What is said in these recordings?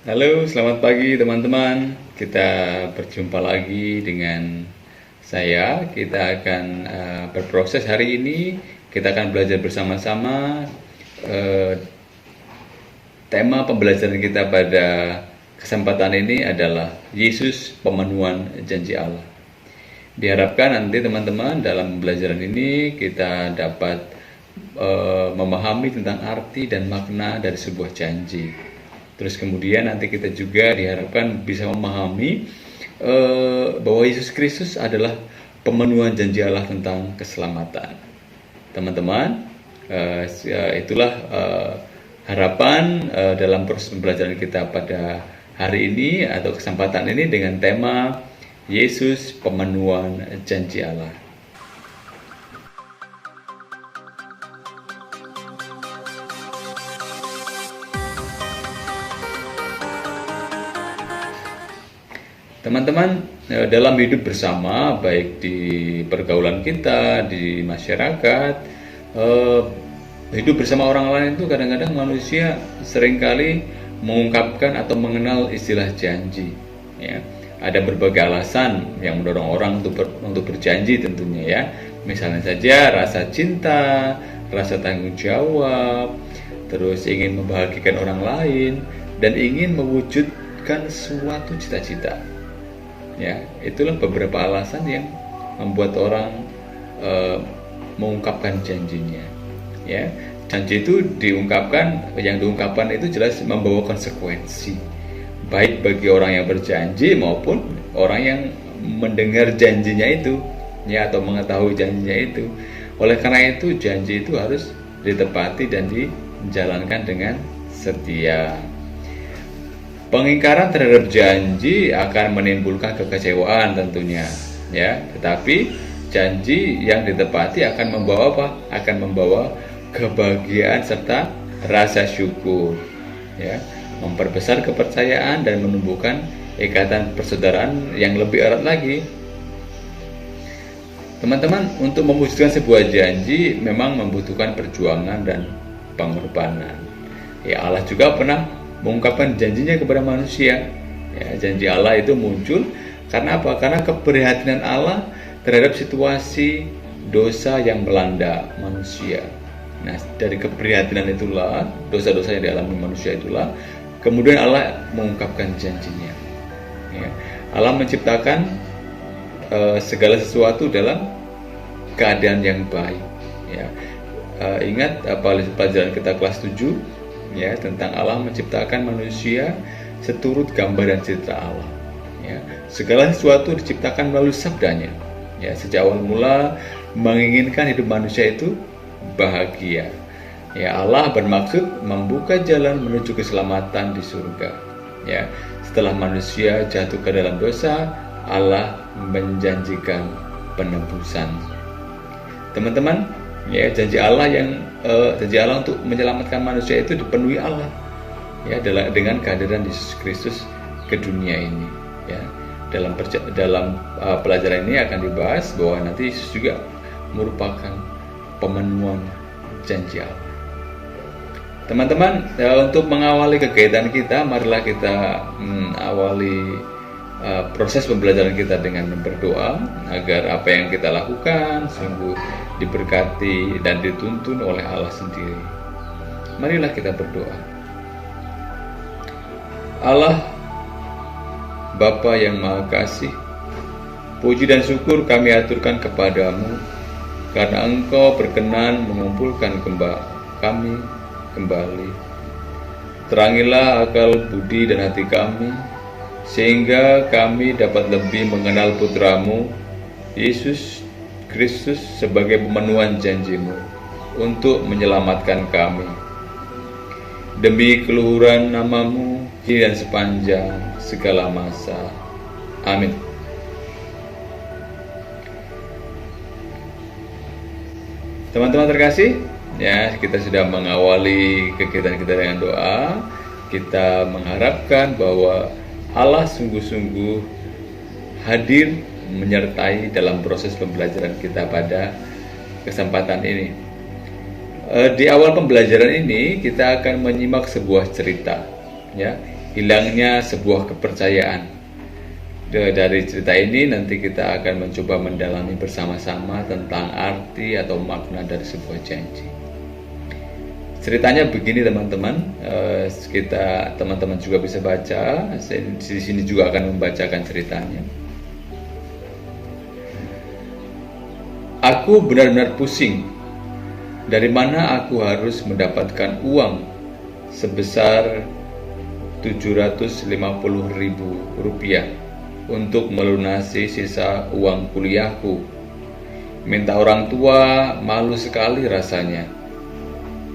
Halo, selamat pagi teman-teman. Kita berjumpa lagi dengan saya. Kita akan berproses hari ini. Kita akan belajar bersama-sama. Eh, Tema pembelajaran kita pada kesempatan ini adalah Yesus pemenuhan janji Allah. Diharapkan nanti teman-teman dalam pembelajaran ini kita dapat memahami tentang arti dan makna dari sebuah janji. Terus kemudian nanti kita juga diharapkan bisa memahami bahwa Yesus Kristus adalah pemenuhan janji Allah tentang keselamatan. Teman-teman, itulah harapan dalam proses pembelajaran kita pada hari ini atau kesempatan ini dengan tema Yesus pemenuhan janji Allah. Teman-teman, dalam hidup bersama, baik di pergaulan kita, di masyarakat, hidup bersama orang lain itu kadang-kadang manusia seringkali mengungkapkan atau mengenal istilah janji. Ya, ada berbagai alasan yang mendorong orang untuk berjanji tentunya ya. Misalnya saja rasa cinta, rasa tanggung jawab, terus ingin membahagiakan orang lain, dan ingin mewujudkan suatu cita-cita. Ya, itulah beberapa alasan yang membuat orang mengungkapkan janjinya. Ya, janji itu yang diungkapkan itu jelas membawa konsekuensi, baik bagi orang yang berjanji maupun orang yang mendengar janjinya itu, ya, atau mengetahui janjinya itu. Oleh karena itu, janji itu harus ditepati dan dijalankan dengan setia. Pengingkaran terhadap janji akan menimbulkan kekecewaan tentunya, ya. Tetapi janji yang ditepati akan membawa apa? Akan membawa kebahagiaan serta rasa syukur, ya. Memperbesar kepercayaan dan menumbuhkan ikatan persaudaraan yang lebih erat lagi. Teman-teman, untuk mewujudkan sebuah janji memang membutuhkan perjuangan dan pengorbanan. Ya, Allah juga pernah mengungkapkan janjinya kepada manusia. Ya, janji Allah itu muncul karena apa? Karena keprihatinan Allah terhadap situasi dosa yang melanda manusia. Nah, dari keprihatinan itulah, dosa-dosa yang dialami manusia itulah, kemudian Allah mengungkapkan janjinya. Ya, Allah menciptakan segala sesuatu dalam keadaan yang baik. Ya, ingat pelajaran kita kelas 7, ya, tentang Allah menciptakan manusia seturut gambar dan citra Allah. Ya, segala sesuatu diciptakan melalui sabdanya. Ya, sejak awal mula menginginkan hidup manusia itu bahagia. Ya, Allah bermaksud membuka jalan menuju keselamatan di surga. Ya, setelah manusia jatuh ke dalam dosa, Allah menjanjikan penebusan. Teman-teman, ya, janji Allah untuk menyelamatkan manusia itu dipenuhi Allah, ya, dengan kehadiran Yesus Kristus ke dunia ini. Ya, dalam pelajaran ini akan dibahas bahwa nanti Yesus juga merupakan pemenuhan janji Allah. Teman-teman, untuk mengawali kegiatan kita, marilah kita awali proses pembelajaran kita dengan berdoa agar apa yang kita lakukan sungguh diberkati dan dituntun oleh Allah sendiri. Marilah kita berdoa. Allah, Bapa yang Maha Kasih, puji dan syukur kami aturkan kepadamu karena Engkau berkenan mengumpulkan kami kembali. Terangilah akal budi dan hati kami, sehingga kami dapat lebih mengenal Putramu, Yesus Kristus, sebagai pemenuhan janji-Mu untuk menyelamatkan kami. Demi keluhuran nama-Mu dan sepanjang segala masa. Amin. Teman-teman terkasih, ya, kita sudah mengawali kegiatan kita dengan doa. Kita mengharapkan bahwa Allah sungguh-sungguh hadir menyertai dalam proses pembelajaran kita pada kesempatan ini. Di awal pembelajaran ini kita akan menyimak sebuah cerita, ya. hilangnya sebuah kepercayaan. Dari cerita ini nanti kita akan mencoba mendalami bersama-sama tentang arti atau makna dari sebuah janji. Ceritanya begini teman-teman, teman-teman juga bisa baca. Saya di sini juga akan membacakan ceritanya. Aku benar-benar pusing. Dari mana aku harus mendapatkan uang sebesar 750.000 rupiah untuk melunasi sisa uang kuliahku. Minta orang tua, malu sekali rasanya.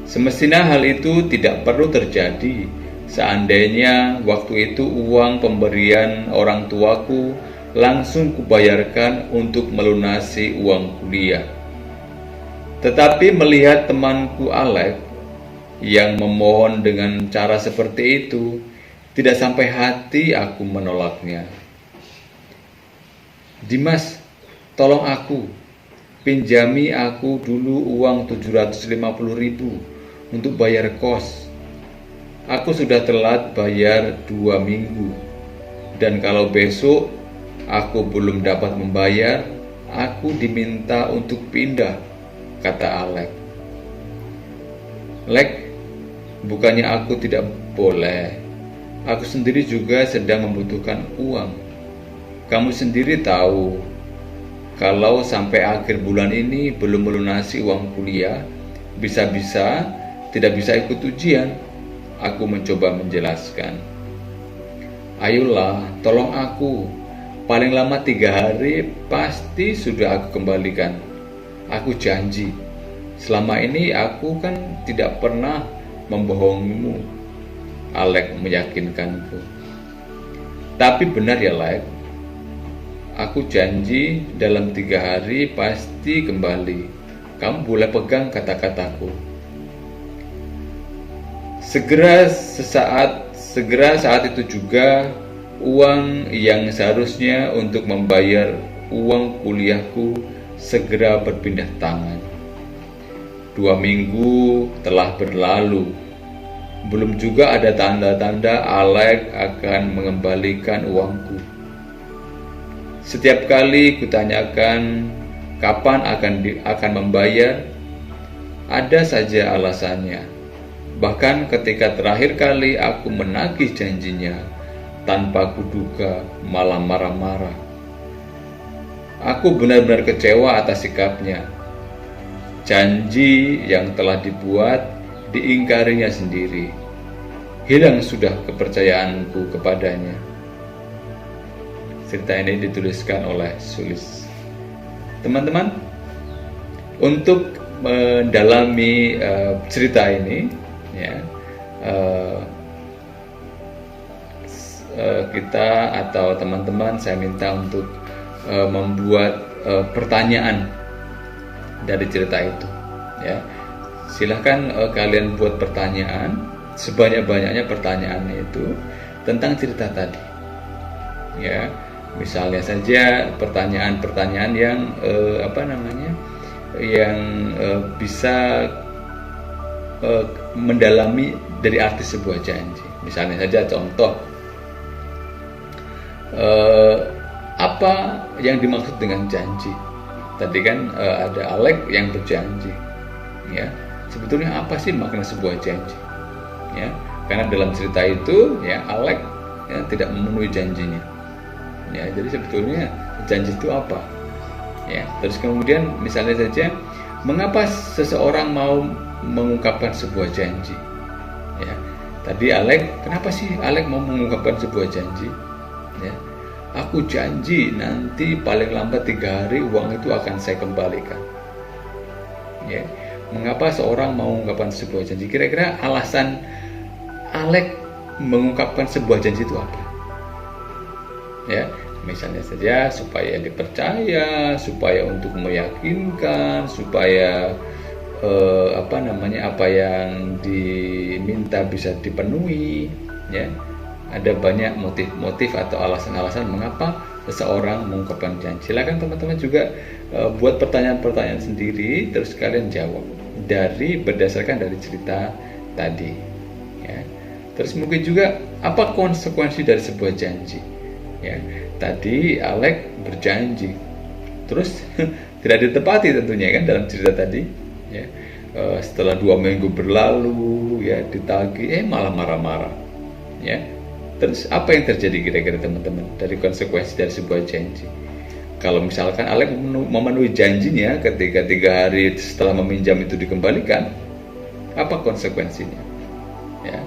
Semestinya hal itu tidak perlu terjadi. Seandainya waktu itu uang pemberian orang tuaku langsung kubayarkan untuk melunasi uang kuliah. Tetapi melihat temanku Alex yang memohon dengan cara seperti itu, tidak sampai hati aku menolaknya. Dimas, tolong aku, pinjami aku dulu uang 750.000 untuk bayar kos. Aku sudah telat bayar 2 minggu. Dan kalau besok aku belum dapat membayar, aku diminta untuk pindah, kata Alex. Lek, bukannya aku tidak boleh. Aku sendiri juga sedang membutuhkan uang. Kamu sendiri tahu, kalau sampai akhir bulan ini belum melunasi uang kuliah, bisa-bisa tidak bisa ikut ujian. Aku mencoba menjelaskan. Ayolah, tolong aku. Paling lama 3 hari pasti sudah aku kembalikan. Aku janji. Selama ini aku kan tidak pernah membohongimu. Alex meyakinkanku. Tapi benar ya, Alex. Aku janji dalam 3 hari pasti kembali. Kamu boleh pegang kata-kataku. Segera saat itu juga uang yang seharusnya untuk membayar uang kuliahku segera berpindah tangan. 2 minggu telah berlalu. Belum juga ada tanda-tanda Alex akan mengembalikan uangku. Setiap kali kutanyakan kapan akan membayar, ada saja alasannya. Bahkan ketika terakhir kali aku menagih janjinya, tanpa kuduga malah marah-marah. Aku benar-benar kecewa atas sikapnya. Janji yang telah dibuat diingkarinya sendiri. Hilang sudah kepercayaanku kepadanya. Cerita ini dituliskan oleh Sulis. Teman-teman, untuk mendalami cerita ini, ya, kita atau teman-teman saya minta untuk membuat pertanyaan dari cerita itu. Ya, silahkan kalian buat pertanyaan, sebanyak-banyaknya pertanyaannya itu tentang cerita tadi. Ya. Misalnya saja pertanyaan-pertanyaan yang bisa mendalami dari arti sebuah janji. Misalnya saja contoh, apa yang dimaksud dengan janji? Tadi kan ada Alex yang berjanji. Ya, sebetulnya apa sih makna sebuah janji? Ya, karena dalam cerita itu, ya, Alex ya, tidak memenuhi janjinya. Ya, jadi sebetulnya janji itu apa? Ya, terus kemudian misalnya saja, mengapa seseorang mau mengungkapkan sebuah janji? Ya, tadi Alex, kenapa sih Alex mau mengungkapkan sebuah janji? Ya, aku janji nanti paling lambat 3 hari uang itu akan saya kembalikan. Ya, mengapa seorang mau mengungkapkan sebuah janji? Kira-kira alasan Alex mengungkapkan sebuah janji itu apa? Ya, misalnya saja supaya dipercaya, supaya untuk meyakinkan, supaya apa yang diminta bisa dipenuhi. Ya, ada banyak motif-motif atau alasan-alasan mengapa seseorang mengungkapkan janji. Silakan teman-teman juga buat pertanyaan-pertanyaan sendiri, terus kalian jawab berdasarkan dari cerita tadi. Ya. Terus mungkin juga Apa konsekuensi dari sebuah janji? Ya, tadi Alek berjanji, terus tidak ditepati tentunya kan dalam cerita tadi. Ya, setelah 2 minggu berlalu, ya ditagih, malah marah-marah. Ya, terus apa yang terjadi kira-kira teman-teman dari konsekuensi dari sebuah janji? Kalau misalkan Alek memenuhi janjinya ketika 3 hari setelah meminjam itu dikembalikan, apa konsekuensinya? Ya.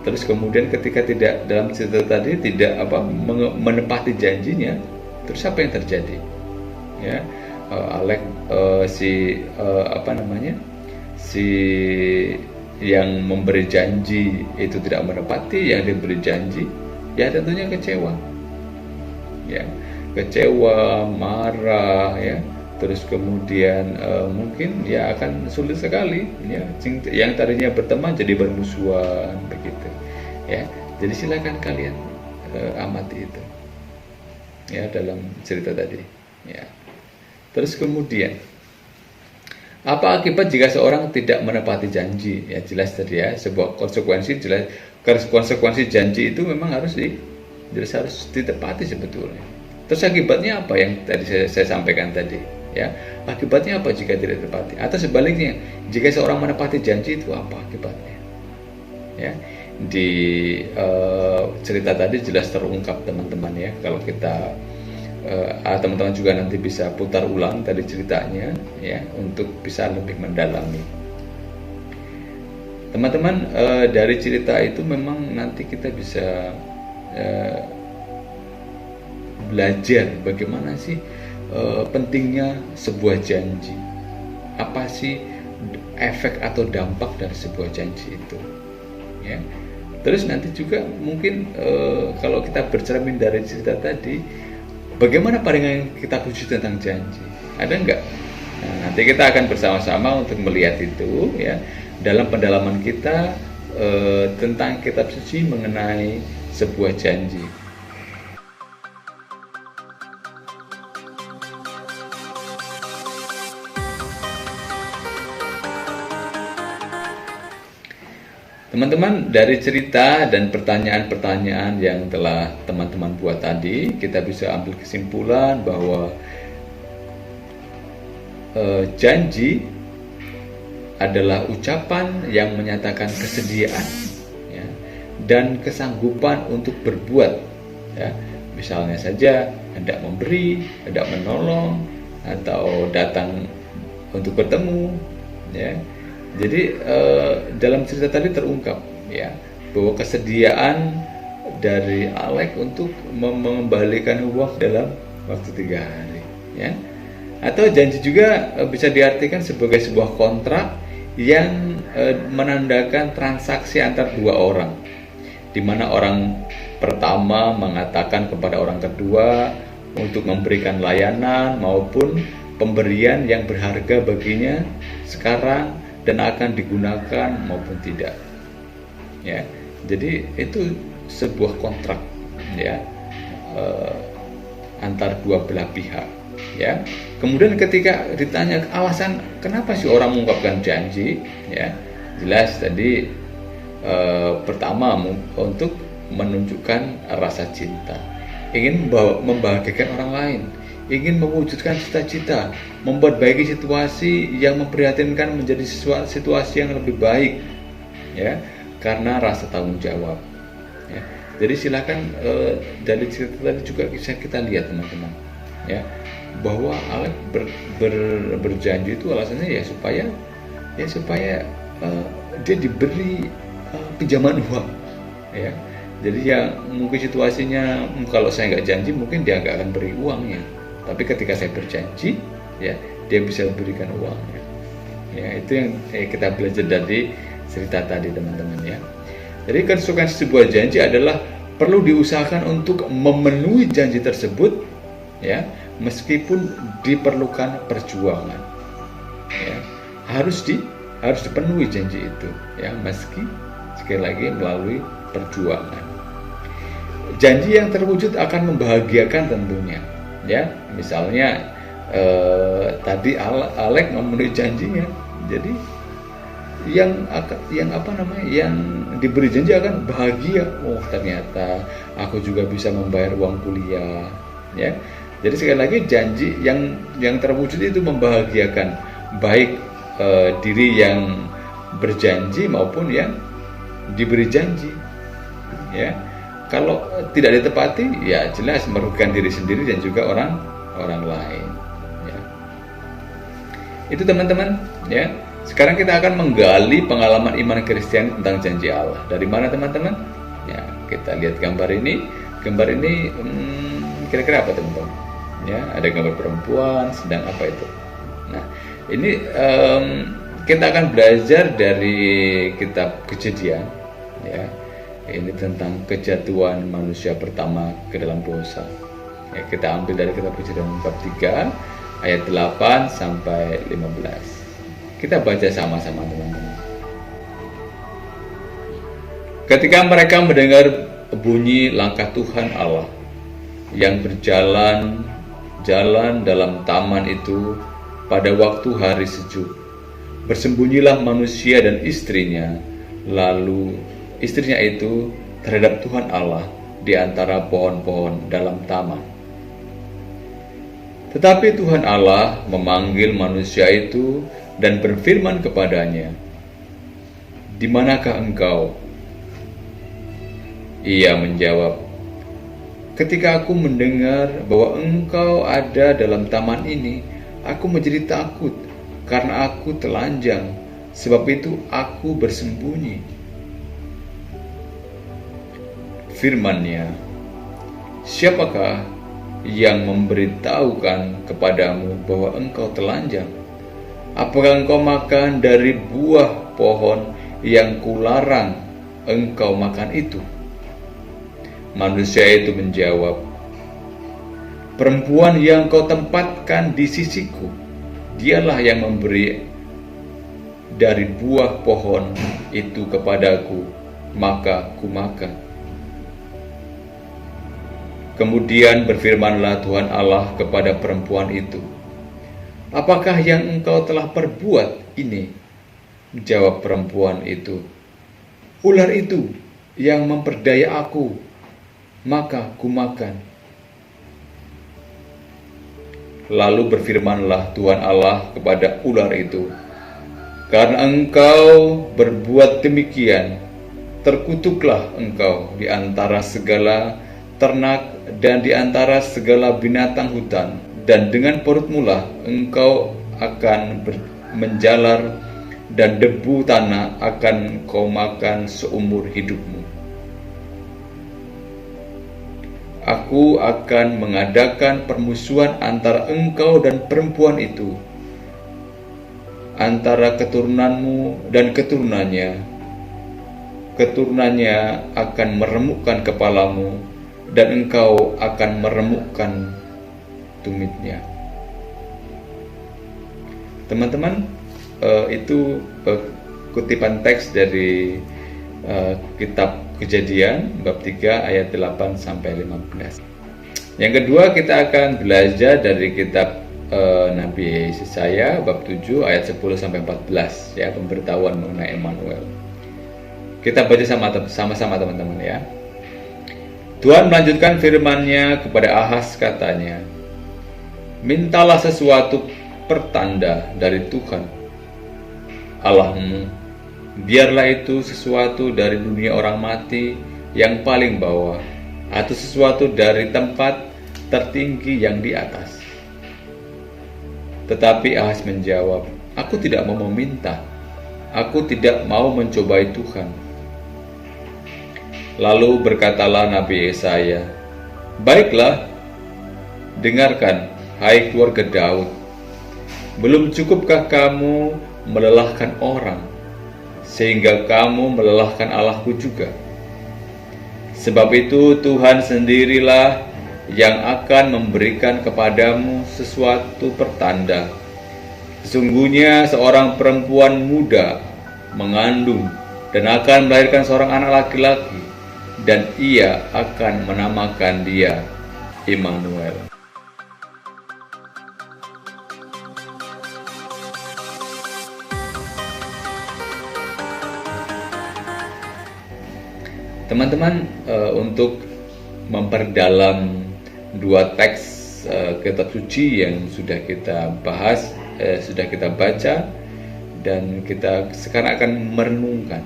Terus kemudian ketika tidak, dalam cerita tadi tidak menepati janjinya, terus apa yang terjadi? Ya, Alek si yang memberi janji itu tidak menepati, yang diberi janji ya tentunya kecewa. Ya, kecewa, marah, ya. Terus kemudian mungkin ya akan sulit sekali, ya, yang tadinya berteman jadi bermusuhan begitu, ya. Jadi silakan kalian amati itu, ya, dalam cerita tadi, ya. Terus kemudian apa akibat jika seorang tidak menepati janji? Ya jelas tadi ya, sebuah konsekuensi jelas, konsekuensi janji itu memang harus ditepati sebetulnya. Terus akibatnya apa yang tadi saya sampaikan tadi? Ya, akibatnya apa jika tidak ditepati? Atau sebaliknya, jika seorang menepati janji itu apa akibatnya? Ya, di cerita tadi jelas terungkap teman-teman ya. Kalau kita teman-teman juga nanti bisa putar ulang tadi ceritanya ya untuk bisa lebih mendalami. Teman-teman, dari cerita itu memang nanti kita bisa belajar bagaimana sih pentingnya sebuah janji. Apa sih efek atau dampak dari sebuah janji itu? Ya. Terus nanti juga mungkin kalau kita bercermin dari cerita tadi, bagaimana pandangan yang kita puji tentang janji? Ada enggak? Nah, nanti kita akan bersama-sama untuk melihat itu ya dalam pendalaman kita tentang kitab suci mengenai sebuah janji. Teman-teman, dari cerita dan pertanyaan-pertanyaan yang telah teman-teman buat tadi, kita bisa ambil kesimpulan bahwa janji adalah ucapan yang menyatakan kesediaan ya, dan kesanggupan untuk berbuat. Ya. Misalnya saja hendak memberi, hendak menolong, atau datang untuk bertemu. Ya. Jadi dalam cerita tadi terungkap ya bahwa kesediaan dari Alek untuk mengembalikan uang dalam waktu 3 hari ya. Atau janji juga bisa diartikan sebagai sebuah kontrak yang menandakan transaksi antar 2 orang, di mana orang pertama mengatakan kepada orang kedua untuk memberikan layanan maupun pemberian yang berharga baginya sekarang dan akan digunakan maupun tidak. Ya, jadi itu sebuah kontrak ya antar 2 belah pihak. Ya, kemudian ketika ditanya alasan kenapa sih orang mengungkapkan janji, ya jelas tadi pertama untuk menunjukkan rasa cinta, ingin membahagiakan orang lain, ingin mewujudkan cita-cita, membuat baik situasi yang memprihatinkan menjadi situasi yang lebih baik, ya, karena rasa tanggung jawab. Ya. Jadi silakan dari cerita tadi juga bisa kita lihat teman-teman, ya, bahwa Alek berjanji itu alasannya ya supaya dia diberi pinjaman uang, ya. Jadi ya mungkin situasinya kalau saya nggak janji mungkin dia nggak akan beri uangnya. Tapi ketika saya berjanji, ya dia bisa berikan uangnya. Ya itu yang kita belajar dari cerita tadi teman-teman ya. Jadi konsekuensi sebuah janji adalah perlu diusahakan untuk memenuhi janji tersebut, ya meskipun diperlukan perjuangan. Ya, harus dipenuhi janji itu, ya meski sekali lagi melalui perjuangan. Janji yang terwujud akan membahagiakan tentunya. Ya, misalnya tadi Alek memenuhi janjinya, jadi yang diberi janji akan bahagia. Oh, ternyata aku juga bisa membayar uang kuliah, ya. Jadi sekali lagi janji yang terwujud itu membahagiakan baik diri yang berjanji maupun yang diberi janji, ya. Kalau tidak ditepati, ya jelas merugikan diri sendiri dan juga orang lain, ya. Itu teman-teman, ya. Sekarang kita akan menggali pengalaman iman Kristiani tentang janji Allah. Dari mana teman-teman? Ya, kita lihat gambar ini. Gambar ini kira-kira apa teman-teman? Ya, ada gambar perempuan sedang apa itu? Nah, ini kita akan belajar dari kitab Kejadian, ya. Ini tentang kejatuhan manusia pertama ke dalam dosa. Ya, kita ambil dari kitab Kejadian bab 3 ayat 8 sampai 15. Kita baca sama-sama teman-teman. Ketika mereka mendengar bunyi langkah Tuhan Allah yang berjalan dalam taman itu pada waktu hari sejuk, bersembunyilah manusia dan istrinya, lalu istrinya itu terhadap Tuhan Allah di antara pohon-pohon dalam taman. Tetapi Tuhan Allah memanggil manusia itu dan berfirman kepadanya, "Di manakah engkau?" Ia menjawab, "Ketika aku mendengar bahwa engkau ada dalam taman ini, aku menjadi takut karena aku telanjang, sebab itu aku bersembunyi." Firman-Nya, "Siapakah yang memberitahukan kepadamu bahwa engkau telanjang? Apakah engkau makan dari buah pohon yang kularang engkau makan itu?" Manusia itu menjawab, "Perempuan yang kau tempatkan di sisiku, dialah yang memberi dari buah pohon itu kepadaku, maka kumakan." Kemudian berfirmanlah Tuhan Allah kepada perempuan itu, "Apakah yang engkau telah perbuat ini?" Jawab perempuan itu, "Ular itu yang memperdaya aku, maka kumakan." Lalu berfirmanlah Tuhan Allah kepada ular itu, "Karena engkau berbuat demikian, terkutuklah engkau di antara segala ternak dan di antara segala binatang hutan, dan dengan perutmu lah engkau akan menjalar, dan debu tanah akan kau makan seumur hidupmu. Aku akan mengadakan permusuhan antara engkau dan perempuan itu, antara keturunanmu dan keturunannya. Keturunannya akan meremukkan kepalamu, dan engkau akan meremukkan tumitnya." Teman-teman, itu kutipan teks dari kitab Kejadian bab 3 ayat 8 sampai 15. Yang kedua, kita akan belajar dari kitab Nabi Yesaya bab 7 ayat 10 sampai 14, ya, pemberitahuan mengenai Immanuel. Kita baca sama-sama teman-teman, ya. Tuhan melanjutkan firman-Nya kepada Ahaz, katanya, "Mintalah sesuatu pertanda dari Tuhan Allahmu, biarlah itu sesuatu dari dunia orang mati yang paling bawah, atau sesuatu dari tempat tertinggi yang di atas." Tetapi Ahaz menjawab, "Aku tidak mau meminta, aku tidak mau mencobai Tuhan." Lalu berkatalah Nabi Yesaya, "Baiklah, dengarkan, hai keluarga Daud. Belum cukupkah kamu melelahkan orang, sehingga kamu melelahkan Allahku juga? Sebab itu Tuhan sendirilah yang akan memberikan kepadamu sesuatu pertanda. Sesungguhnya seorang perempuan muda mengandung dan akan melahirkan seorang anak laki-laki, dan ia akan menamakan dia Immanuel." teman-teman, untuk memperdalam dua teks kitab suci yang sudah kita bahas, sudah kita baca, dan kita sekarang akan merenungkan.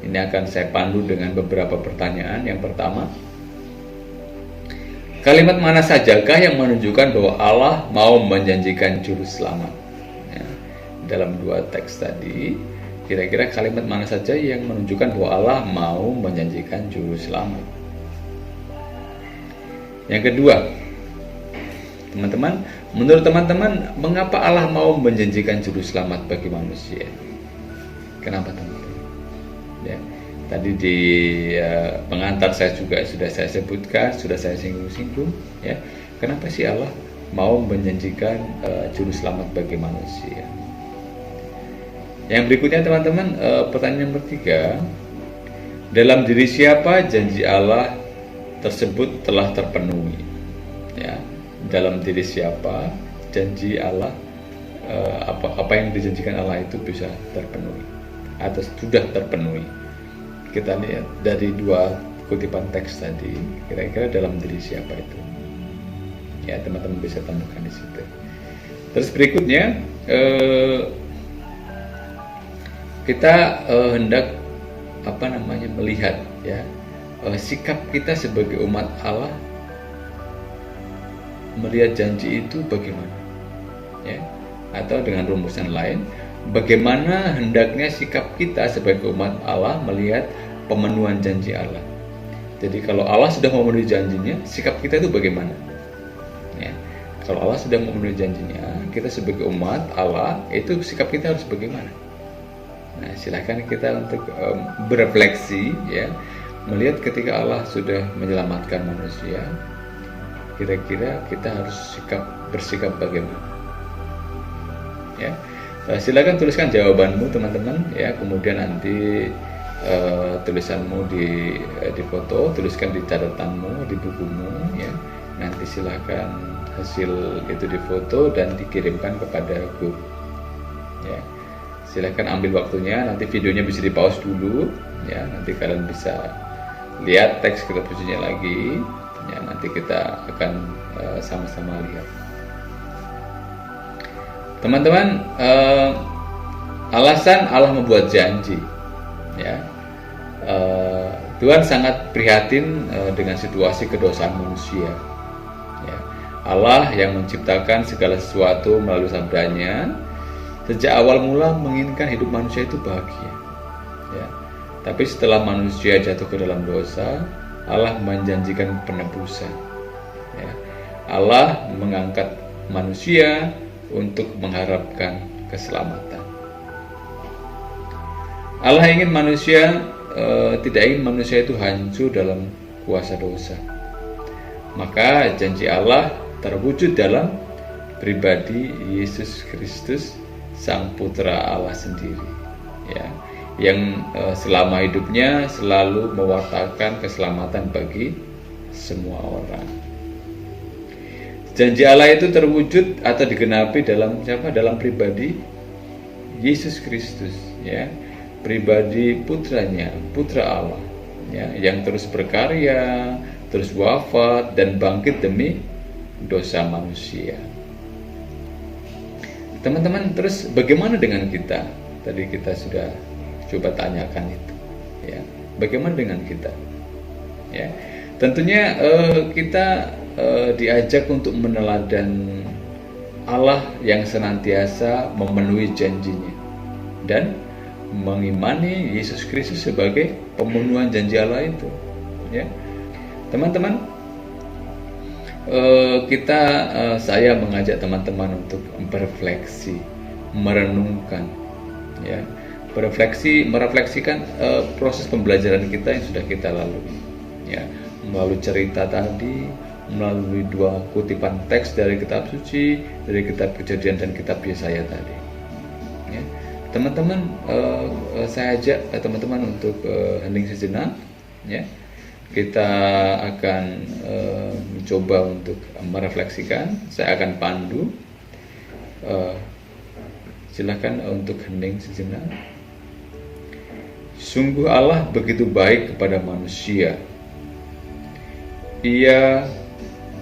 Ini akan saya pandu dengan beberapa pertanyaan. Yang pertama, kalimat mana sajakah yang menunjukkan bahwa Allah mau menjanjikan juru selamat? Ya, dalam dua teks tadi, kira-kira kalimat mana saja yang menunjukkan bahwa Allah mau menjanjikan juru selamat? Yang kedua, teman-teman, menurut teman-teman, mengapa Allah mau menjanjikan juru selamat bagi manusia? Kenapa, teman-teman? Ya, tadi di pengantar saya juga sudah saya sebutkan, sudah saya singgung-singgung. Ya, kenapa sih Allah mau menjanjikan juru selamat bagi manusia? Yang berikutnya, teman-teman, pertanyaan yang ketiga, dalam diri siapa janji Allah tersebut telah terpenuhi? Ya, dalam diri siapa janji Allah, apa yang dijanjikan Allah itu bisa terpenuhi atau sudah terpenuhi? Kita lihat dari dua kutipan teks tadi, kira-kira dalam diri siapa itu? Ya, teman-teman bisa temukan di situ. Terus berikutnya, kita hendak melihat, ya, sikap kita sebagai umat Allah melihat janji itu bagaimana, ya, atau dengan rumusan lain, bagaimana hendaknya sikap kita sebagai umat Allah melihat pemenuhan janji Allah. Jadi kalau Allah sudah memenuhi janjinya, sikap kita itu bagaimana? Ya, kalau Allah sudah memenuhi janjinya, kita sebagai umat Allah itu sikap kita harus bagaimana? Nah, silakan kita untuk berefleksi, ya, melihat ketika Allah sudah menyelamatkan manusia, kira-kira kita harus bersikap bagaimana? Ya. Silakan tuliskan jawabanmu, teman-teman, ya. Kemudian nanti tulisanmu di foto, tuliskan di catatanmu, di bukumu, ya. Nanti silakan hasil itu di foto dan dikirimkan kepada grup, ya. Silakan ambil waktunya, nanti videonya bisa di pause dulu, ya. Nanti kalian bisa lihat teks kitab sucinya lagi, ya. Nanti kita akan sama-sama lihat. Teman-teman, alasan Allah membuat janji, ya, Tuhan sangat prihatin dengan situasi kedosaan manusia, ya. Allah yang menciptakan segala sesuatu melalui sabdanya sejak awal mula menginginkan hidup manusia itu bahagia, ya. Tapi setelah manusia jatuh ke dalam dosa, Allah menjanjikan penebusan, ya. Allah mengangkat manusia untuk mengharapkan keselamatan. Allah ingin manusia, tidak ingin manusia itu hancur dalam kuasa dosa. Maka janji Allah terwujud dalam pribadi Yesus Kristus, Sang Putra Allah sendiri, ya, yang selama hidupnya selalu mewartakan keselamatan bagi semua orang. Janji Allah itu terwujud atau digenapi dalam siapa? Dalam pribadi Yesus Kristus, ya, pribadi putranya, putra Allah, ya, yang terus berkarya, terus wafat dan bangkit demi dosa manusia. Teman-teman, terus bagaimana dengan kita? Tadi kita sudah coba tanyakan itu, ya. Bagaimana dengan kita? Ya, tentunya kita diajak untuk meneladan Allah yang senantiasa memenuhi janjinya dan mengimani Yesus Kristus sebagai pemenuhan janji Allah itu, ya. Teman-teman, saya mengajak teman-teman untuk berefleksi, merenungkan, ya, merefleksikan proses pembelajaran kita yang sudah kita lalui, ya, melalui cerita tadi, melalui dua kutipan teks dari kitab suci, dari kitab Kejadian dan kitab Yesaya tadi, ya. Teman-teman, saya ajak teman-teman untuk hening sejenak, ya. Kita akan mencoba untuk merefleksikan. Saya akan pandu. Silakan untuk hening sejenak. Sungguh Allah begitu baik kepada manusia. Ia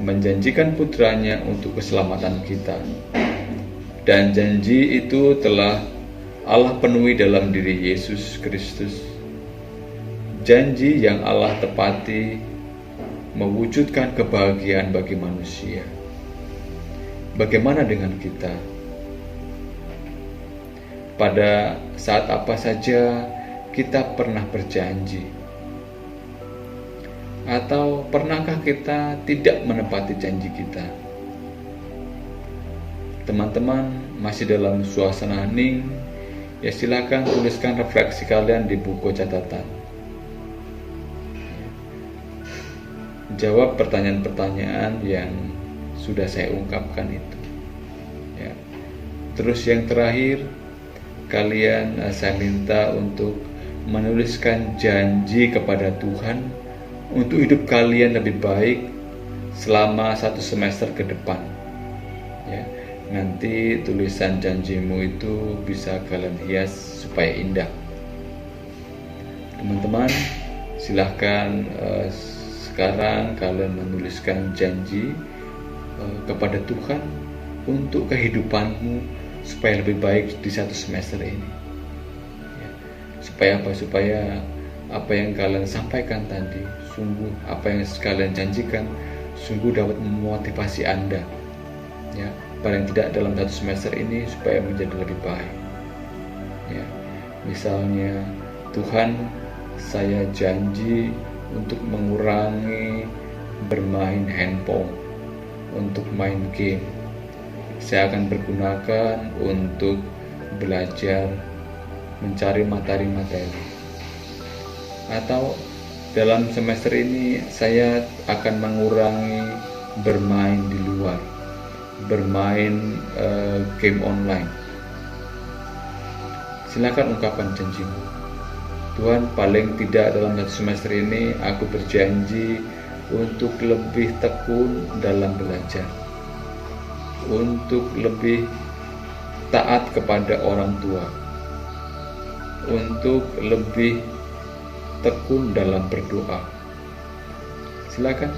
menjanjikan putranya untuk keselamatan kita. Dan janji itu telah Allah penuhi dalam diri Yesus Kristus. Janji yang Allah tepati mewujudkan kebahagiaan bagi manusia. Bagaimana dengan kita? Pada saat apa saja kita pernah berjanji? Atau pernahkah kita tidak menepati janji kita? Teman-teman masih dalam suasana hening, ya silakan tuliskan refleksi kalian di buku catatan. Jawab pertanyaan-pertanyaan yang sudah saya ungkapkan itu. Ya. Terus yang terakhir, kalian saya minta untuk menuliskan janji kepada Tuhan untuk hidup kalian lebih baik selama 1 semester ke depan. Ya. Nanti tulisan janjimu itu bisa kalian hias supaya indah. Teman-teman, silahkan sekarang kalian menuliskan janji kepada Tuhan untuk kehidupanmu supaya lebih baik di 1 semester ini. Ya. Supaya apa? Supaya apa yang kalian sampaikan tadi, sungguh apa yang kalian janjikan, sungguh dapat memotivasi Anda. Ya. Paling tidak dalam 1 semester ini supaya menjadi lebih baik. Ya, misalnya, Tuhan, saya janji untuk mengurangi bermain handphone, untuk main game. Saya akan bergunakan untuk belajar mencari materi-materi. Atau dalam semester ini saya akan mengurangi bermain di luar, bermain game online. Silakan ungkapkan janjimu. Tuhan, paling tidak dalam 1 semester ini aku berjanji untuk lebih tekun dalam belajar, untuk lebih taat kepada orang tua, untuk lebih tekun dalam berdoa. Silakan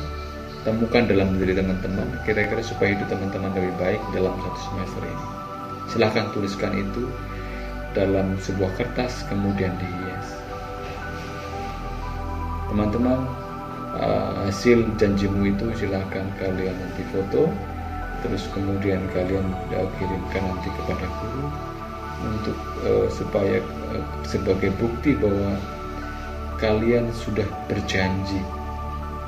temukan dalam diri teman-teman, kira-kira supaya hidup teman-teman lebih baik dalam 1 semester ini. Silahkan tuliskan itu dalam sebuah kertas, kemudian dihias. Teman-teman, hasil janjimu itu silahkan kalian nanti foto, terus kemudian kalian kirimkan nanti kepada guru untuk supaya sebagai bukti bahwa kalian sudah berjanji,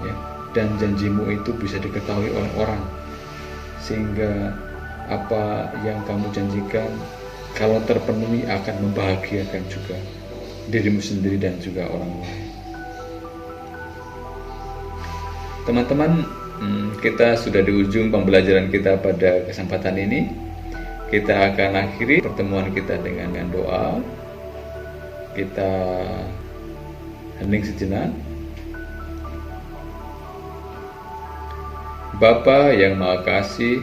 ya. Dan janjimu itu bisa diketahui oleh orang, sehingga apa yang kamu janjikan kalau terpenuhi akan membahagiakan juga dirimu sendiri dan juga orang lain. Teman-teman, kita sudah di ujung pembelajaran kita pada kesempatan ini. Kita akan akhiri pertemuan kita dengan doa. Kita hening sejenak. Bapa yang Maha Kasih,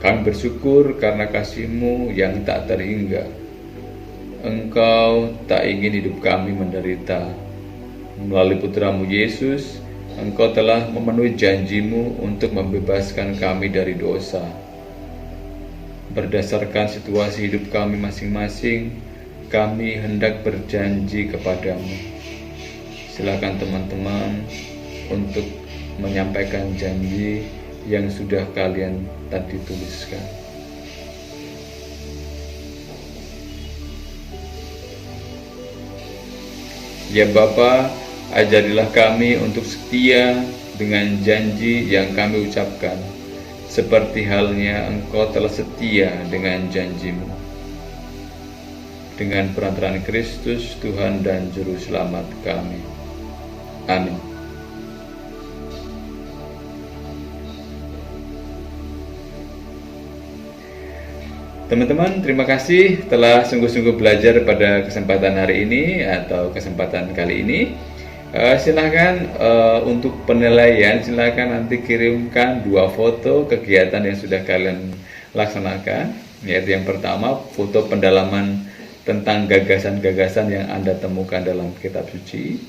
kami bersyukur karena kasih-Mu yang tak terhingga. Engkau tak ingin hidup kami menderita. Melalui Putra-Mu Yesus, Engkau telah memenuhi janji-Mu untuk membebaskan kami dari dosa. Berdasarkan situasi hidup kami masing-masing, kami hendak berjanji kepadamu. Silakan teman-teman untuk menyampaikan janji yang sudah kalian tadi tuliskan. Ya Bapa, ajarilah kami untuk setia dengan janji yang kami ucapkan, seperti halnya Engkau telah setia dengan janji-Mu. Dengan perantaraan Kristus, Tuhan dan Juru Selamat kami. Amin. Teman-teman, terima kasih telah sungguh-sungguh belajar pada kesempatan hari ini atau kesempatan kali ini. Silahkan untuk penilaian, silahkan nanti kirimkan 2 foto kegiatan yang sudah kalian laksanakan. Yaitu yang pertama, foto pendalaman tentang gagasan-gagasan yang Anda temukan dalam kitab suci.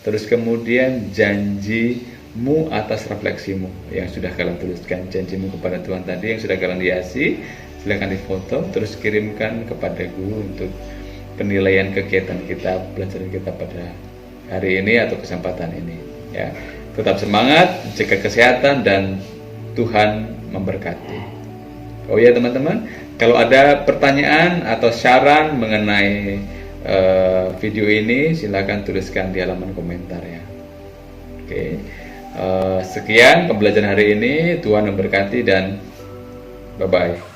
Terus kemudian janjimu atas refleksimu yang sudah kalian tuliskan, janjimu kepada Tuhan tadi yang sudah kalian hiasi, silakan difoto, terus kirimkan kepada guru untuk penilaian kegiatan kita, pelajaran kita pada hari ini atau kesempatan ini. Ya, tetap semangat, jaga kesehatan, dan Tuhan memberkati. Oh ya teman-teman, kalau ada pertanyaan atau saran mengenai video ini, silakan tuliskan di halaman komentar ya. Oke, sekian pembelajaran hari ini. Tuhan memberkati dan bye-bye.